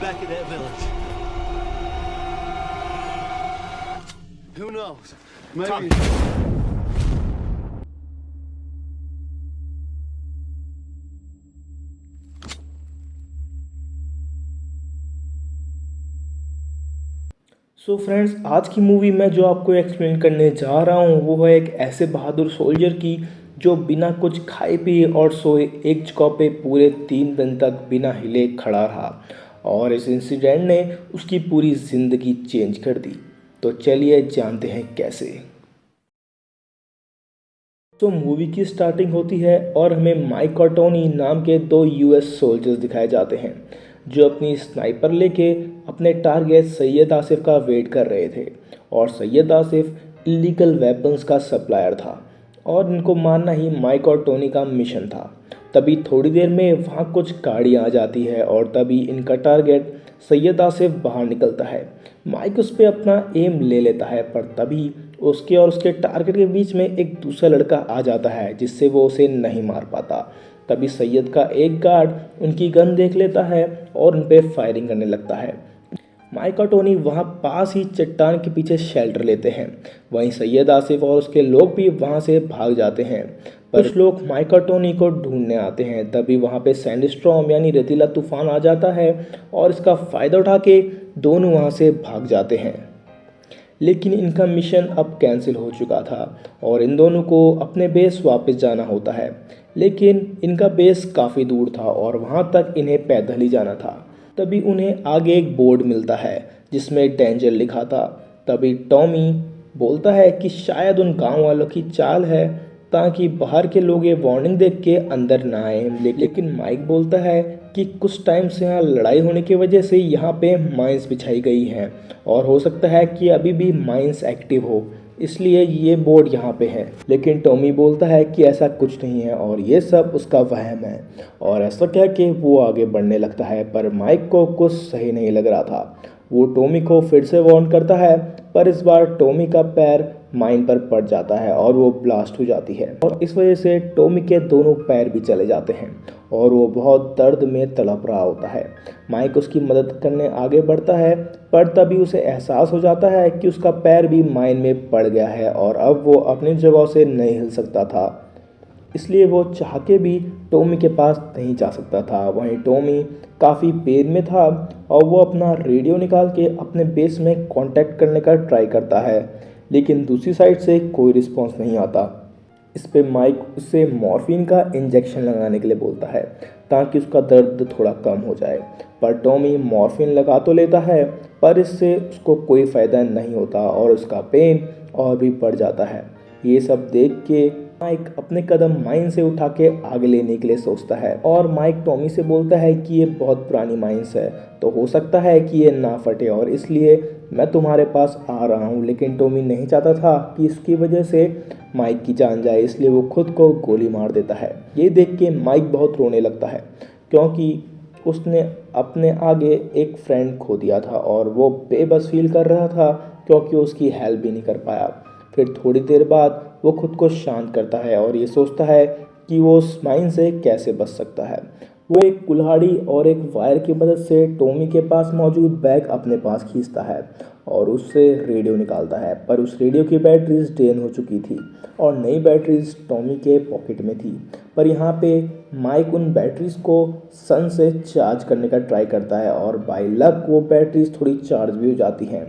back at that village. Who knows? Maybe. Tommy. So friends, आज की movie में जो आपको एक्सप्लेन करने जा रहा हूँ वो है एक ऐसे बहादुर सोल्जर की जो बिना कुछ खाए पिए और सोए एक जगह पे पूरे 3 दिन तक बिना हिले खड़ा रहा और इस इंसिडेंट ने उसकी पूरी ज़िंदगी चेंज कर दी। तो चलिए जानते हैं कैसे। तो मूवी की स्टार्टिंग होती है और हमें माइक और टोनी नाम के 2 यूएस सोल्जर्स दिखाए जाते हैं जो अपनी स्नाइपर लेके अपने टारगेट सैयद आसिफ का वेट कर रहे थे। और सैयद आसिफ इलीगल वेपन्स का सप्लायर था और इनको मारना ही माइक और टोनी का मिशन था। तभी थोड़ी देर में वहाँ कुछ गाड़ी आ जाती है और तभी इनका टारगेट सैयद आसिफ बाहर निकलता है। माइक उस पर अपना एम ले लेता है पर तभी उसके और उसके टारगेट के बीच में एक दूसरा लड़का आ जाता है जिससे वो उसे नहीं मार पाता। तभी सैयद का एक गार्ड उनकी गन देख लेता है और उन पर फायरिंग करने लगता है। माइक और टोनी वहाँ पास ही चट्टान के पीछे शेल्टर लेते हैं। वहीं सैयद आसिफ और उसके लोग भी वहाँ से भाग जाते हैं। पर कुछ लोग माइक और टोनी को ढूंढने आते हैं। तभी वहाँ पे सैंडस्टॉर्म यानी रेतीला तूफान आ जाता है और इसका फ़ायदा उठा के दोनों वहाँ से भाग जाते हैं। लेकिन इनका मिशन अब कैंसिल हो चुका था और इन दोनों को अपने बेस वापस जाना होता है। लेकिन इनका बेस काफ़ी दूर था और वहाँ तक इन्हें पैदल ही जाना था। तभी उन्हें आगे एक बोर्ड मिलता है जिसमें डेंजर लिखा था। तभी टॉमी बोलता है कि शायद उन गांव वालों की चाल है ताकि बाहर के लोग ये वार्निंग देख के अंदर ना आए। लेकिन माइक बोलता है कि कुछ टाइम से यहाँ लड़ाई होने की वजह से यहाँ पे माइंस बिछाई गई हैं और हो सकता है कि अभी भी माइंस एक्टिव हो, इसलिए ये बोर्ड यहाँ पे है। लेकिन टॉमी बोलता है कि ऐसा कुछ नहीं है और ये सब उसका वहम है और ऐसा कह के वो आगे बढ़ने लगता है। पर माइक को कुछ सही नहीं लग रहा था। वो टॉमी को फिर से वार्न करता है पर इस बार टॉमी का पैर माइन पर पड़ जाता है और वो ब्लास्ट हो जाती है और इस वजह से टॉमी के दोनों पैर भी चले जाते हैं और वो बहुत दर्द में तड़प रहा होता है। माइक उसकी मदद करने आगे बढ़ता है पर तभी उसे एहसास हो जाता है कि उसका पैर भी माइन में पड़ गया है और अब वो अपनी जगह से नहीं हिल सकता था, इसलिए वो चाह के भी टॉमी के पास नहीं जा सकता था। वहीं टॉमी काफ़ी पेन में था और वो अपना रेडियो निकाल के अपने बेस में कांटेक्ट करने का ट्राई करता है लेकिन दूसरी साइड से कोई रिस्पांस नहीं आता। इस पे माइक उससे मॉर्फिन का इंजेक्शन लगाने के लिए बोलता है ताकि उसका दर्द थोड़ा कम हो जाए। पर टॉमी मॉर्फिन लगा तो लेता है पर इससे उसको कोई फ़ायदा नहीं होता और उसका पेन और भी बढ़ जाता है। ये सब देख के माइक अपने कदम माइन से उठा के आगे लेने के लिए सोचता है और माइक टॉमी से बोलता है कि ये बहुत पुरानी माइंस है तो हो सकता है कि ये ना फटे और इसलिए मैं तुम्हारे पास आ रहा हूँ। लेकिन टॉमी नहीं चाहता था कि इसकी वजह से माइक की जान जाए, इसलिए वो खुद को गोली मार देता है। ये देख के माइक बहुत रोने लगता है क्योंकि उसने अपने आगे एक फ्रेंड खो दिया था और वो बेबस फील कर रहा था क्योंकि उसकी हेल्प भी नहीं कर पाया। फिर थोड़ी देर बाद वो खुद को शांत करता है और ये सोचता है कि वो उस माइन से कैसे बच सकता है। वो एक कुल्हाड़ी और एक वायर की मदद से टॉमी के पास मौजूद बैग अपने पास खींचता है और उससे रेडियो निकालता है पर उस रेडियो की बैटरीज ड्रेन हो चुकी थी और नई बैटरीज टॉमी के पॉकेट में थी। पर यहाँ पे माइक उन बैटरीज को सन से चार्ज करने का ट्राई करता है और बाय लक वो बैटरीज थोड़ी चार्ज भी हो जाती हैं।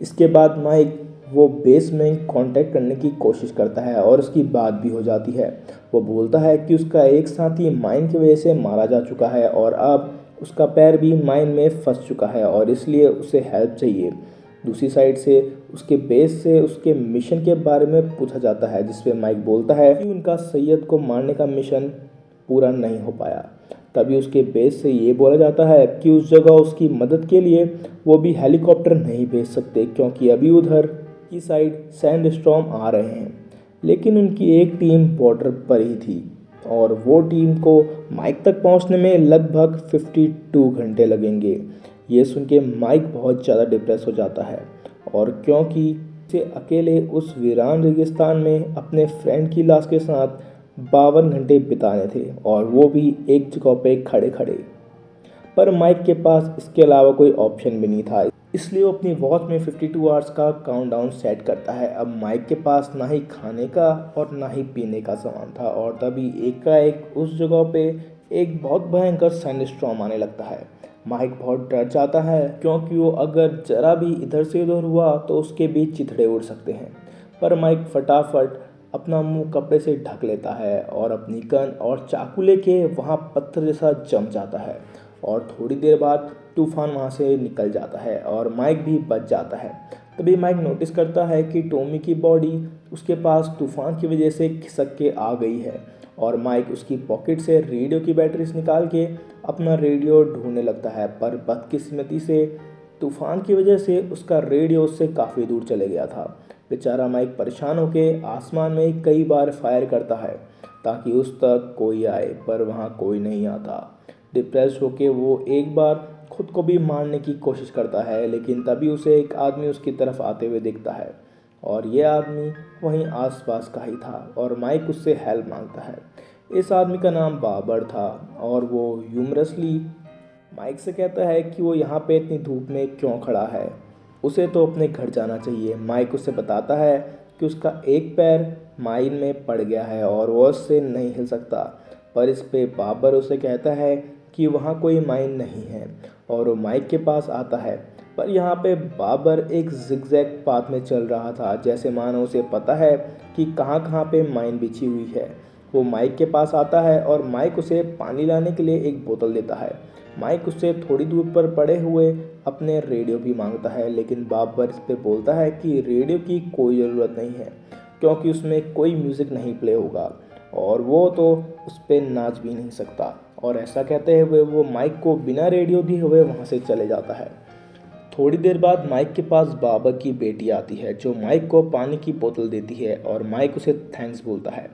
इसके बाद माइक वो बेस में कांटेक्ट करने की कोशिश करता है और उसकी बात भी हो जाती है। वो बोलता है कि उसका एक साथी माइन की वजह से मारा जा चुका है और अब उसका पैर भी माइन में फंस चुका है और इसलिए उसे हेल्प चाहिए। दूसरी साइड से उसके बेस से उसके मिशन के बारे में पूछा जाता है जिस पे माइक बोलता है कि उनका सैयद को मारने का मिशन पूरा नहीं हो पाया। तभी उसके बेस से ये बोला जाता है कि उस जगह उसकी मदद के लिए वो भी हेलीकॉप्टर नहीं भेज सकते क्योंकि अभी उधर की साइड सैंडस्टॉर्म आ रहे हैं। लेकिन उनकी एक टीम बॉर्डर पर ही थी और वो टीम को माइक तक पहुंचने में लगभग 52 घंटे लगेंगे। ये सुन के माइक बहुत ज़्यादा डिप्रेस हो जाता है और क्योंकि उसे अकेले उस वीरान रेगिस्तान में अपने फ्रेंड की लाश के साथ 52 घंटे बिताने थे और वो भी एक जगह पे खड़े खड़े। पर माइक के पास इसके अलावा कोई ऑप्शन भी नहीं था, इसलिए वो अपनी वॉच में 52 आवर्स का काउंटडाउन सेट करता है। अब माइक के पास ना ही खाने का और ना ही पीने का सामान था, और तभी एकाएक उस जगह पे एक बहुत भयंकर सैंडस्टॉर्म आने लगता है। माइक बहुत डर जाता है, क्योंकि वो अगर जरा भी इधर से उधर हुआ तो उसके बीच चिथड़े उड़ सकते हैं। पर माइक फटाफट अपना मुंह कपड़े से ढक लेता है और अपनी गन और चाकू लेके वहाँ पत्थर जैसा जम जाता है, और थोड़ी देर बाद तूफान वहाँ से निकल जाता है और माइक भी बच जाता है। तभी माइक नोटिस करता है कि टॉमी की बॉडी उसके पास तूफान की वजह से खिसक के आ गई है, और माइक उसकी पॉकेट से रेडियो की बैटरीज निकाल के अपना रेडियो ढूंढने लगता है। पर बदकिस्मती से तूफान की वजह से उसका रेडियो उससे काफ़ी दूर चले गया था। बेचारा माइक परेशान होके आसमान में कई बार फायर करता है ताकि उस तक कोई आए, पर वहाँ कोई नहीं आता। डिप्रेस होके वो एक बार खुद को भी मारने की कोशिश करता है, लेकिन तभी उसे एक आदमी उसकी तरफ आते हुए दिखता है, और ये आदमी वहीं आसपास का ही था, और माइक उससे हेल्प मांगता है। इस आदमी का नाम बाबर था, और वो ह्यूमरसली माइक से कहता है कि वो यहाँ पे इतनी धूप में क्यों खड़ा है, उसे तो अपने घर जाना चाहिए। माइक उसे बताता है कि उसका एक पैर माइन में पड़ गया है और वो उससे नहीं हिल सकता, पर इस पे बाबर उसे कहता है कि वहाँ कोई माइन नहीं है, और वो माइक के पास आता है। पर यहाँ पे बाबर एक जिगजैग पाथ में चल रहा था, जैसे मानो उसे पता है कि कहाँ कहाँ पे माइन बिछी हुई है। वो माइक के पास आता है और माइक उसे पानी लाने के लिए एक बोतल देता है। माइक उससे थोड़ी दूर पर पड़े हुए अपने रेडियो भी मांगता है, लेकिन बाबर इस पे बोलता है कि रेडियो की कोई ज़रूरत नहीं है, क्योंकि उसमें कोई म्यूज़िक नहीं प्ले होगा और वो तो उस पर नाच भी नहीं सकता। और ऐसा कहते हुए वो माइक को बिना रेडियो दिए हुए वहाँ से चले जाता है। थोड़ी देर बाद माइक के पास बाबर की बेटी आती है, जो माइक को पानी की बोतल देती है, और माइक उसे थैंक्स बोलता है।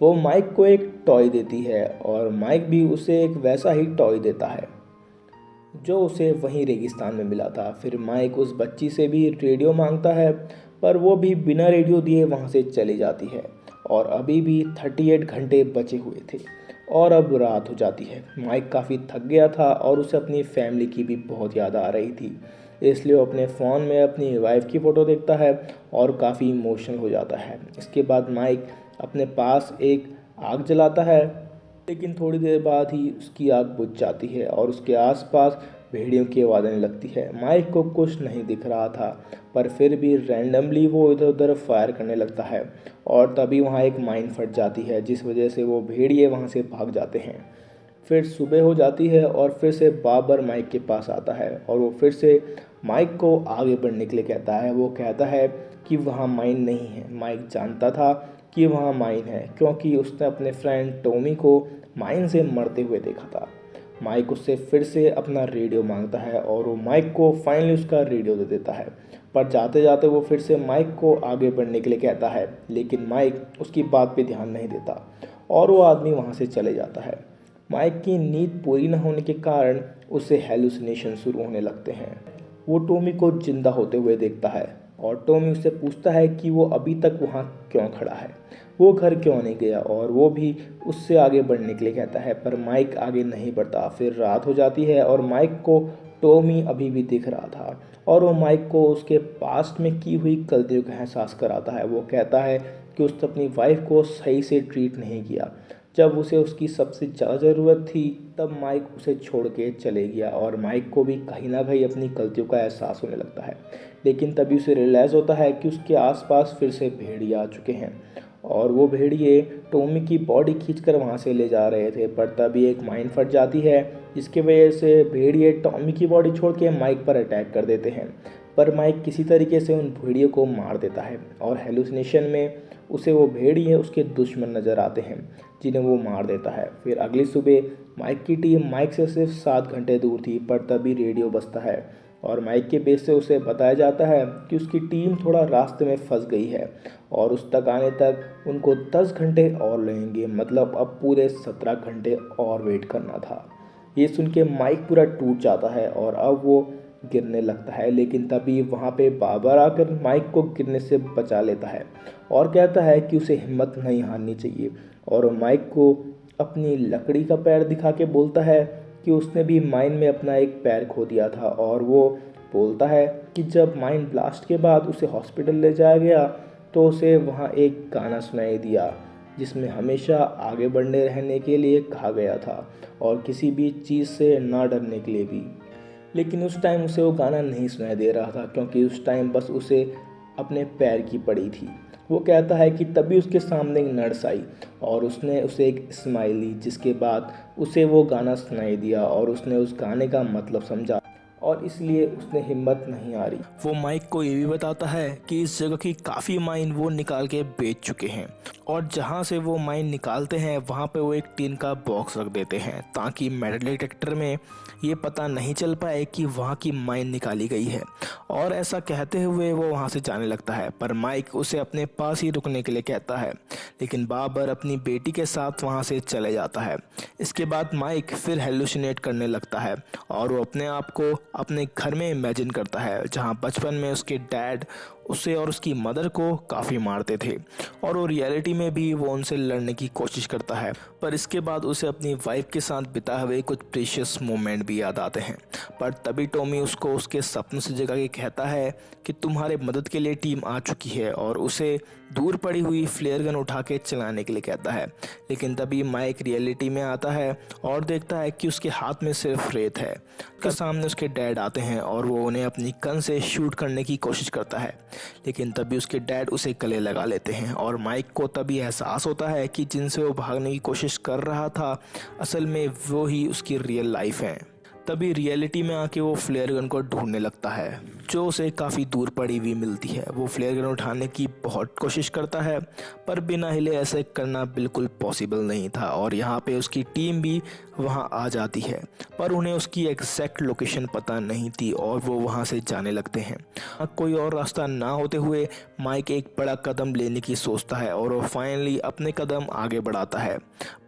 वो माइक को एक टॉय देती है, और माइक भी उसे एक वैसा ही टॉय देता है जो उसे वहीं रेगिस्तान में मिला था। फिर माइक उस बच्ची से भी रेडियो मांगता है, पर वो भी बिना रेडियो दिए वहाँ से चली जाती है, और अभी भी 38 घंटे बचे हुए थे और अब रात हो जाती है। माइक काफ़ी थक गया था और उसे अपनी फैमिली की भी बहुत याद आ रही थी, इसलिए वो अपने फ़ोन में अपनी वाइफ की फ़ोटो देखता है और काफ़ी इमोशनल हो जाता है। इसके बाद माइक अपने पास एक आग जलाता है, लेकिन थोड़ी देर बाद ही उसकी आग बुझ जाती है और उसके आसपास भेड़ियों की आवाज़ आने लगती है। माइक को कुछ नहीं दिख रहा था, पर फिर भी रैंडमली वो इधर उधर फायर करने लगता है, और तभी वहाँ एक माइन फट जाती है, जिस वजह से वो भेड़िए वहाँ से भाग जाते हैं। फिर सुबह हो जाती है और फिर से बाबर माइक के पास आता है, और वो फिर से माइक को आगे बढ़ने के लिए कहता है। वो कहता है कि वहाँ माइन नहीं है। माइक जानता था कि वहाँ माइन है, क्योंकि उसने अपने फ्रेंड टॉमी को माइन से मरते हुए देखा था। माइक उससे फिर से अपना रेडियो मांगता है, और वो माइक को फाइनली उसका रेडियो दे देता है। पर जाते जाते वो फिर से माइक को आगे बढ़ने के लिए कहता है, लेकिन माइक उसकी बात पे ध्यान नहीं देता और वो आदमी वहाँ से चले जाता है। माइक की नींद पूरी न होने के कारण उसे हेलुसिनेशन शुरू होने लगते हैं। वो टॉमी को जिंदा होते हुए देखता है, और टॉमी उससे पूछता है कि वो अभी तक वहाँ क्यों खड़ा है, वो घर क्यों नहीं गया, और वो भी उससे आगे बढ़ने के लिए कहता है, पर माइक आगे नहीं बढ़ता। फिर रात हो जाती है और माइक को टॉमी अभी भी दिख रहा था, और वो माइक को उसके पास्ट में की हुई गलतियों का एहसास कराता है। वो कहता है कि उसने अपनी वाइफ को सही से ट्रीट नहीं किया। जब उसे उसकी सबसे ज़्यादा ज़रूरत थी, तब माइक उसे छोड़ के चले गया, और माइक को भी कहीं ना कहीं अपनी गलतियों का एहसास होने लगता है। लेकिन तभी उसे रियलाइज़ होता है कि उसके आसपास फिर से भेड़िए आ चुके हैं, और वो भेड़िए टॉमी की बॉडी खींचकर वहाँ से ले जा रहे थे। पर तभी एक माइन फट जाती है, जिसकी वजह से भेड़िए टॉमी की बॉडी छोड़ के माइक पर अटैक कर देते हैं। पर माइक किसी तरीके से उन भेड़ियों को मार देता है, और हेलुसिनेशन में उसे वो भेड़िए उसके दुश्मन नज़र आते हैं, जिन्हें वो मार देता है। फिर अगली सुबह माइक की टीम माइक से सिर्फ 7 घंटे दूर थी, पर तभी रेडियो बजता है, और माइक के बेस से उसे बताया जाता है कि उसकी टीम थोड़ा रास्ते में फंस गई है, और उस तक आने तक उनको 10 घंटे और लगेंगे, मतलब अब पूरे 17 घंटे और वेट करना था। ये सुन के माइक पूरा टूट जाता है और अब वो गिरने लगता है, लेकिन तभी वहाँ पे बाबर आकर माइक को गिरने से बचा लेता है और कहता है कि उसे हिम्मत नहीं हारनी चाहिए, और माइक को अपनी लकड़ी का पैर दिखा के बोलता है कि उसने भी माइन में अपना एक पैर खो दिया था और वो बोलता है कि जब माइन ब्लास्ट के बाद उसे हॉस्पिटल ले जाया गया तो उसे वहाँ एक गाना सुनाई दिया जिसमें हमेशा आगे बढ़ने रहने के लिए कहा गया था और किसी भी चीज़ से ना डरने के लिए भी। लेकिन उस टाइम उसे वो गाना नहीं सुनाई दे रहा था क्योंकि उस टाइम बस उसे अपने पैर की पड़ी थी। वो कहता है कि तभी उसके सामने एक नर्स आई और उसने उसे एक स्माइल दी, जिसके बाद उसे वो गाना सुनाई दिया और उसने उस गाने का मतलब समझा और इसलिए उसने हिम्मत नहीं हारी। वो माइक को ये भी बताता है कि इस जगह की काफ़ी माइन वो निकाल के बेच चुके हैं और जहाँ से वो माइन निकालते हैं वहाँ पे वो एक टीन का बॉक्स रख देते हैं ताकि मेटल डिटेक्टर में ये पता नहीं चल पाए कि वहाँ की माइन निकाली गई है। और ऐसा कहते हुए वो वहाँ से जाने लगता है, पर माइक उसे अपने पास ही रुकने के लिए कहता है, लेकिन बाबर अपनी बेटी के साथ वहाँ से चले जाता है। इसके बाद माइक फिर हेलुसिनेट करने लगता है और वो अपने आप को अपने घर में इमेजिन करता है जहाँ बचपन में उसके डैड उसे और उसकी मदर को काफ़ी मारते थे और वो रियलिटी में भी वो उनसे लड़ने की कोशिश करता है। पर इसके बाद उसे अपनी वाइफ के साथ बिताए हुए कुछ प्रीशियस मोमेंट भी याद आते हैं। पर तभी टॉमी उसको उसके सपने से जगा के कहता है कि तुम्हारे मदद के लिए टीम आ चुकी है और उसे दूर पड़ी हुई फ्लेयर गन उठा के चलाने के लिए कहता है। लेकिन तभी माइक रियलिटी में आता है और देखता है कि उसके हाथ में सिर्फ रेत है। उसके सामने उसके डैड आते हैं और वो उन्हें अपनी गन से शूट करने की कोशिश करता है, लेकिन तभी उसके डैड उसे गले लगा लेते हैं और माइक को तभी एहसास होता है कि जिनसे वो भागने की कोशिश कर रहा था असल में वो ही उसकी रियल लाइफ है। तभी रियलिटी में आके वो फ्लेयर गन को ढूंढने लगता है जो उसे काफ़ी दूर पड़ी हुई मिलती है। वो फ्लेयर गन उठाने की बहुत कोशिश करता है पर बिना हिले ऐसे करना बिल्कुल पॉसिबल नहीं था और यहाँ पे उसकी टीम भी वहाँ आ जाती है, पर उन्हें उसकी एग्जैक्ट लोकेशन पता नहीं थी और वो वहाँ से जाने लगते हैं। कोई और रास्ता ना होते हुए माइक एक बड़ा कदम लेने की सोचता है और वो फाइनली अपने कदम आगे बढ़ाता है,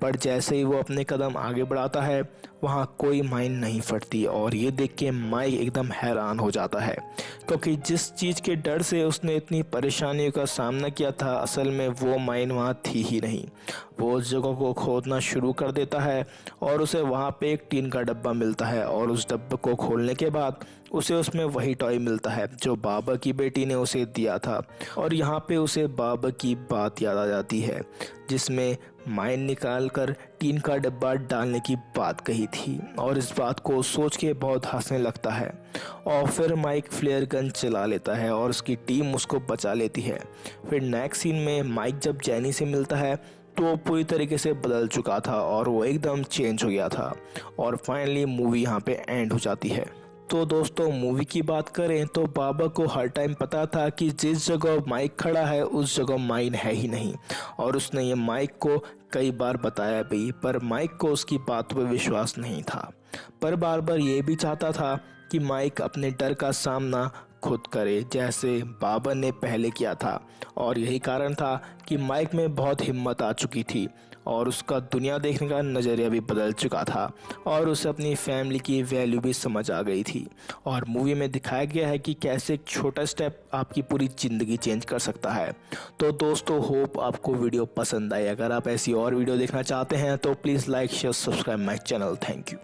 पर जैसे ही वो अपने कदम आगे बढ़ाता है वहाँ कोई माइन नहीं फटती और ये देख के माइक एकदम हैरान हो जाता है क्योंकि जिस चीज़ के डर से उसने इतनी परेशानियों का सामना किया था असल में वो माइन वहाँ थी ही नहीं। वो उस जगह को खोदना शुरू कर देता है और उसे वहाँ पे एक टीन का डब्बा मिलता है और उस डब्बे को खोलने के बाद उसे उसमें वही टॉय मिलता है जो बाबर की बेटी ने उसे दिया था और यहाँ पे उसे बाबर की बात याद आ जाती है जिसमें माइन निकाल कर टीन का डब्बा डालने की बात कही थी और इस बात को सोच के बहुत हंसने लगता है और फिर माइक फ्लेयर गन चला लेता है और उसकी टीम उसको बचा लेती है। फिर नेक्स्ट सीन में माइक जब जैनी से मिलता है तो वो पूरी तरीके से बदल चुका था और वो एकदम चेंज हो गया था और फाइनली मूवी यहाँ पे एंड हो जाती है। तो दोस्तों मूवी की बात करें तो बाबर को हर टाइम पता था कि जिस जगह माइक खड़ा है उस जगह माइन है ही नहीं और उसने ये माइक को कई बार बताया भी, पर माइक को उसकी बातों पर विश्वास नहीं था। पर बाबर ये भी चाहता था कि माइक अपने डर का सामना खुद करे जैसे बाबर ने पहले किया था और यही कारण था कि माइक में बहुत हिम्मत आ चुकी थी और उसका दुनिया देखने का नज़रिया भी बदल चुका था और उसे अपनी फैमिली की वैल्यू भी समझ आ गई थी। और मूवी में दिखाया गया है कि कैसे एक छोटा स्टेप आपकी पूरी ज़िंदगी चेंज कर सकता है। तो दोस्तों होप आपको वीडियो पसंद आई। अगर आप ऐसी और वीडियो देखना चाहते हैं तो please like share subscribe my channel. Thank you.